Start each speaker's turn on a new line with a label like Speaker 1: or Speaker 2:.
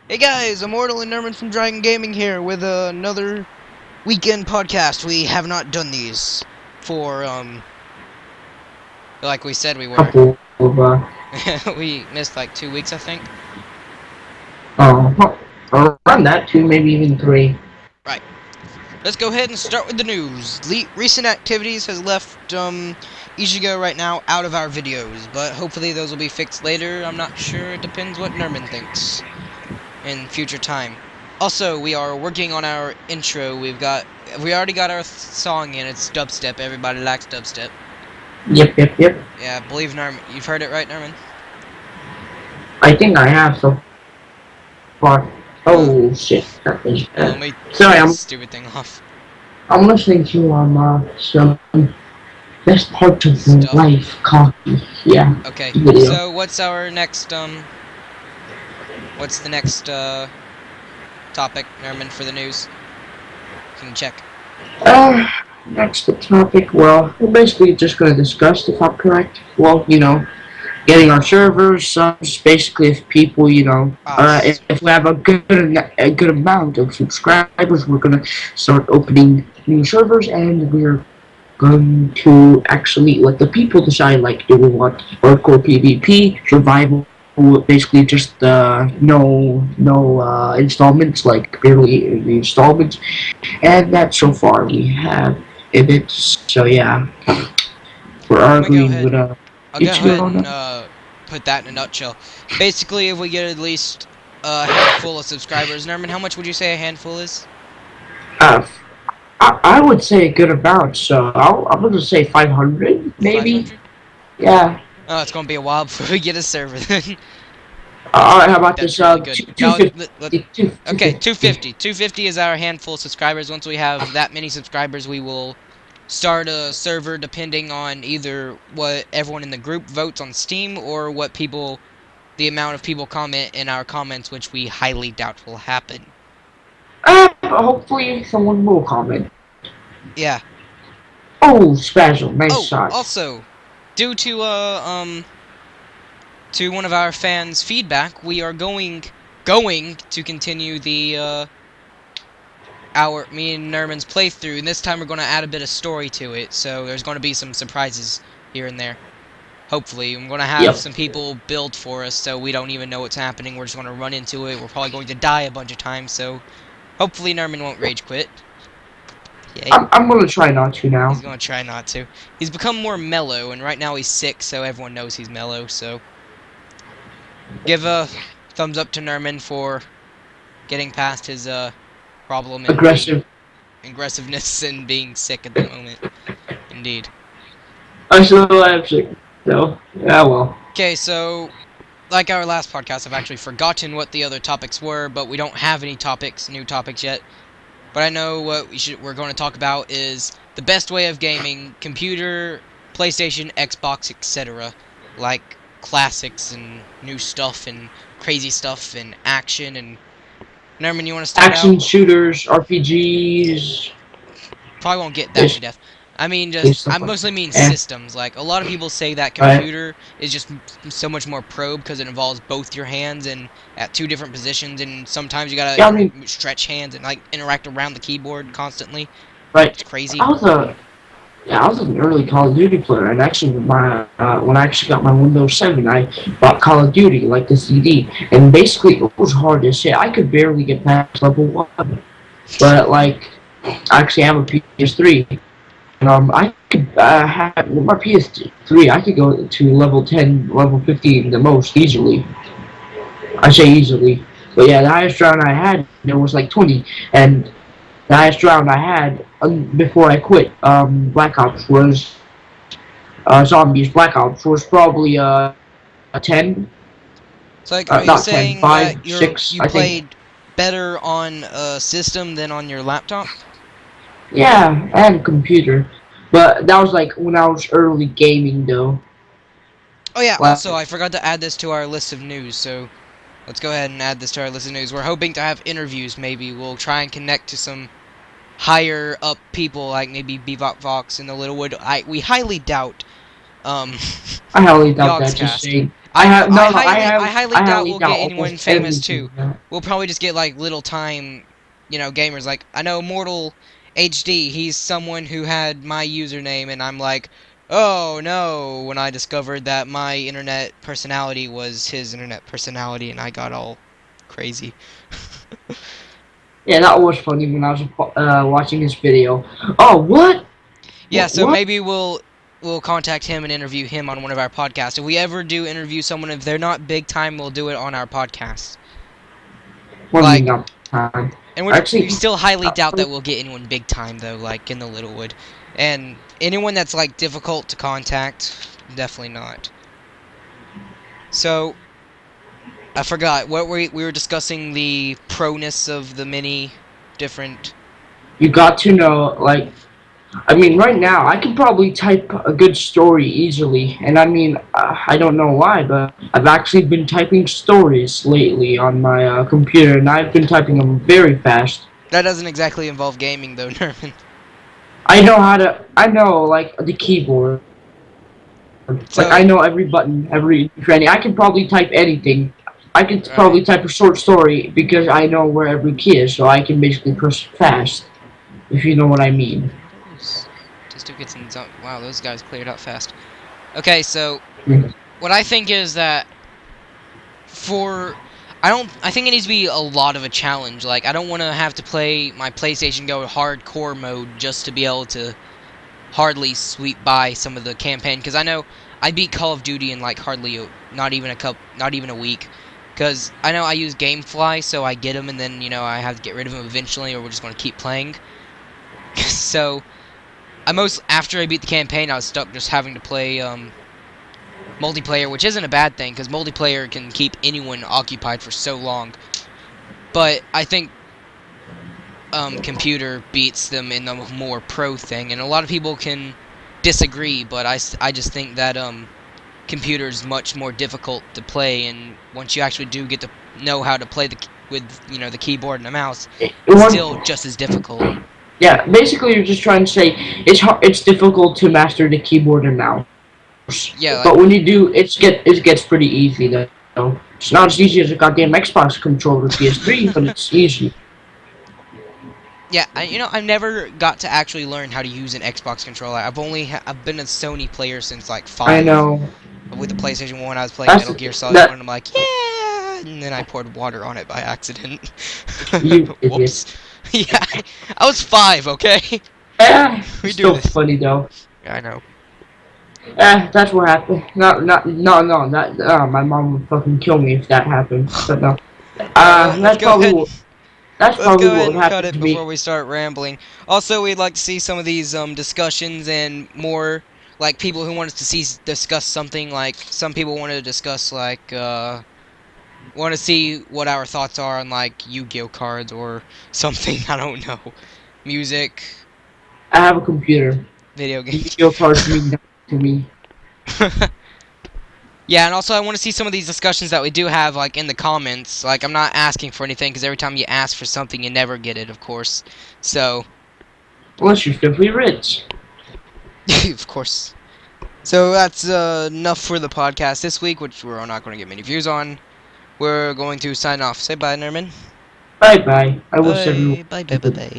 Speaker 1: Hey guys, Immortal and Nerman from Dragon Gaming here with another weekend podcast. We have not done these for, like we said we were.
Speaker 2: Couple of
Speaker 1: We missed like 2 weeks, I think.
Speaker 2: around that two, maybe even three.
Speaker 1: Right. Let's go ahead and start with the news. Recent activities has left, Ichigo right now out of our videos, but hopefully those will be fixed later. I'm not sure. It depends what Nerman thinks in future time. Also, we are working on our intro. We already got our song in. It's dubstep. Everybody likes dubstep.
Speaker 2: Yep.
Speaker 1: Yeah, I believe Nerman. You've heard it, right, Nerman?
Speaker 2: I think I have so far. Oh shit! That thing.
Speaker 1: Let me
Speaker 2: Sorry,
Speaker 1: turn this stupid thing off.
Speaker 2: I'm listening to some best part of your
Speaker 1: Stuff.
Speaker 2: life coffee. Yeah.
Speaker 1: Okay.
Speaker 2: Video.
Speaker 1: So what's our next What's the next topic, Nerman, for the news? You can check.
Speaker 2: Next topic. Well, we're basically just gonna discuss, if I'm correct. Well, getting our servers, subs, basically if people, if we have a good amount of subscribers, we're gonna start opening new servers, and we're going to actually let the people decide, like, do we want hardcore PvP, survival, basically just no installments, like barely any installments, and that so far we have in it. So yeah, we're arguing with
Speaker 1: I'll go ahead and put that in a nutshell. Basically, if we get at least a handful of subscribers, Nerman, how much would you say a handful is?
Speaker 2: I would say a good amount, so I'm going to say 500, maybe.
Speaker 1: 500?
Speaker 2: Yeah.
Speaker 1: Oh, it's going to be a while before we get a server then.
Speaker 2: Alright, how about
Speaker 1: That's
Speaker 2: this?
Speaker 1: really good.
Speaker 2: 250.
Speaker 1: Okay, 250. 250 is our handful of subscribers. Once we have that many subscribers, we will start a server depending on either what everyone in the group votes on Steam or the amount of people comment in our comments, which we highly doubt will happen.
Speaker 2: Hopefully someone will comment.
Speaker 1: Yeah.
Speaker 2: Oh, special, nice shot.
Speaker 1: Also, due to one of our fans' feedback, we are going to continue the me and Nerman's playthrough, and this time we're going to add a bit of story to it. So there's going to be some surprises here and there. Hopefully, I'm going to have some people build for us, so we don't even know what's happening. We're just going to run into it. We're probably going to die a bunch of times, so hopefully Nerman won't rage quit. Yay.
Speaker 2: I'm going to try not to now.
Speaker 1: He's going to try not to. He's become more mellow, and right now he's sick, so everyone knows he's mellow, so give a thumbs up to Nerman for getting past his problem and aggressiveness and being sick at the moment. Indeed.
Speaker 2: I still am sick, though. Yeah, well.
Speaker 1: Okay, so like our last podcast, I've actually forgotten what the other topics were, but we don't have any new topics yet. But I know what we're going to talk about is the best way of gaming: computer, PlayStation, Xbox, etc. Like classics and new stuff and crazy stuff and action. And Nerman, you want to start out?
Speaker 2: Action shooters, RPGs.
Speaker 1: Probably won't get that to death. I mean, I mostly mean systems. Like, a lot of people say that computer is just so much more pro because it involves both your hands and at two different positions, and sometimes you gotta stretch hands and like interact around the keyboard constantly.
Speaker 2: Right.
Speaker 1: It's crazy.
Speaker 2: I was an early Call of Duty player, and actually, when I actually got my Windows 7, I bought Call of Duty, like the CD, and basically it was hard as shit. I could barely get past level 1, but like, I actually have a PS3, and I could have with my PS3, I could go to level 10, level 15 the most easily. I say easily, but yeah, the highest round I had there was like 20, and the highest round I had before I quit Black Ops was Zombies Black Ops was probably a 10.
Speaker 1: So like, are you
Speaker 2: not
Speaker 1: saying
Speaker 2: 10, 5,
Speaker 1: that
Speaker 2: 6,
Speaker 1: you played better on a system than on your laptop?
Speaker 2: Yeah, and computer. But that was like when I was early gaming though.
Speaker 1: Oh yeah, also I forgot to add this to our list of news, so let's go ahead and add this to our list of news. We're hoping to have interviews, maybe. We'll try and connect to some higher up people, like maybe Bebop Vox in the Littlewood. We highly doubt,
Speaker 2: I highly doubt that, just saying. I have no, no,
Speaker 1: I highly
Speaker 2: I
Speaker 1: doubt
Speaker 2: highly
Speaker 1: we'll
Speaker 2: doubt
Speaker 1: get anyone
Speaker 2: almost
Speaker 1: famous
Speaker 2: everything.
Speaker 1: too. We'll probably just get like little time, gamers. Like I know Mortal HD. He's someone who had my username, and I'm like, oh no! When I discovered that my internet personality was his internet personality, and I got all crazy.
Speaker 2: Yeah, that was funny when I was watching his video. Oh, what?
Speaker 1: Yeah, so
Speaker 2: What?
Speaker 1: maybe we'll contact him and interview him on one of our podcasts. If we ever do interview someone, if they're not big time, we'll do it on our podcast.
Speaker 2: What do you mean
Speaker 1: Like,
Speaker 2: not time?
Speaker 1: and we
Speaker 2: Actually,
Speaker 1: still highly doubt that we'll get anyone big time though, like in the Littlewood. And anyone that's like difficult to contact, definitely not. So I forgot what we were discussing the proness of the many different.
Speaker 2: you got to know, like, I mean, right now, I can probably type a good story easily. And I mean, I don't know why, but I've actually been typing stories lately on my computer, and I've been typing them very fast.
Speaker 1: That doesn't exactly involve gaming though, Nerman.
Speaker 2: I know, like, the keyboard. Like,
Speaker 1: So
Speaker 2: I know every button, every tranny. I can probably type anything. I could
Speaker 1: alright.
Speaker 2: probably type a short story because I know where every key is, so I can basically press fast, if you know what I mean.
Speaker 1: Wow, those guys cleared out fast. Okay, so
Speaker 2: Mhm.
Speaker 1: what I think is that I think it needs to be a lot of a challenge. Like I don't want to have to play my PlayStation Go hardcore mode just to be able to hardly sweep by some of the campaign, because I know I beat Call of Duty in like not even a week, because I know I use GameFly, so I get them and then I have to get rid of them eventually, or we're just going to keep playing. So after I beat the campaign, I was stuck just having to play multiplayer, which isn't a bad thing because multiplayer can keep anyone occupied for so long. But I think computer beats them in the more pro thing, and a lot of people can disagree, but I just think that computer is much more difficult to play, and once you actually do get to know how to play with the keyboard and the mouse, it's still just as difficult.
Speaker 2: Yeah, basically you're just trying to say it's difficult to master the keyboard and mouse.
Speaker 1: Yeah,
Speaker 2: But when you do, it gets pretty easy though. It's not as easy as a goddamn Xbox controller PS3, but it's easy.
Speaker 1: yeah, I've never got to actually learn how to use an Xbox controller. I've been a Sony player since like 5.
Speaker 2: I know.
Speaker 1: With the PlayStation 1, I was playing Metal Gear Solid 1, and I'm like, yeah! And then I poured water on it by accident.
Speaker 2: You
Speaker 1: Whoops. Yeah, I was 5, okay? We do
Speaker 2: still
Speaker 1: this.
Speaker 2: funny though.
Speaker 1: Yeah, I know.
Speaker 2: That's what happened. No, my mom would fucking kill me if that happened. But no.
Speaker 1: Let's go ahead.
Speaker 2: That's
Speaker 1: Let's
Speaker 2: probably
Speaker 1: go ahead
Speaker 2: what would
Speaker 1: and cut
Speaker 2: happen
Speaker 1: it
Speaker 2: to
Speaker 1: before
Speaker 2: me.
Speaker 1: we start rambling. Also, we'd like to see some of these discussions and more, like, people who want us to discuss something. Like, some people want to discuss, like, want to see what our thoughts are on, like, Yu-Gi-Oh cards or something. I don't know. Music.
Speaker 2: I have a computer.
Speaker 1: Video games.
Speaker 2: Yu-Gi-Oh cards mean nothing to me.
Speaker 1: Yeah, and also I want to see some of these discussions that we do have, like, in the comments. Like, I'm not asking for anything, because every time you ask for something, you never get it, of course. So,
Speaker 2: Unless you're simply rich.
Speaker 1: of course. So that's enough for the podcast this week, which we're not going to get many views on. We're going to sign off. Say bye, Nerman.
Speaker 2: Bye bye. I wish everyone.
Speaker 1: Bye.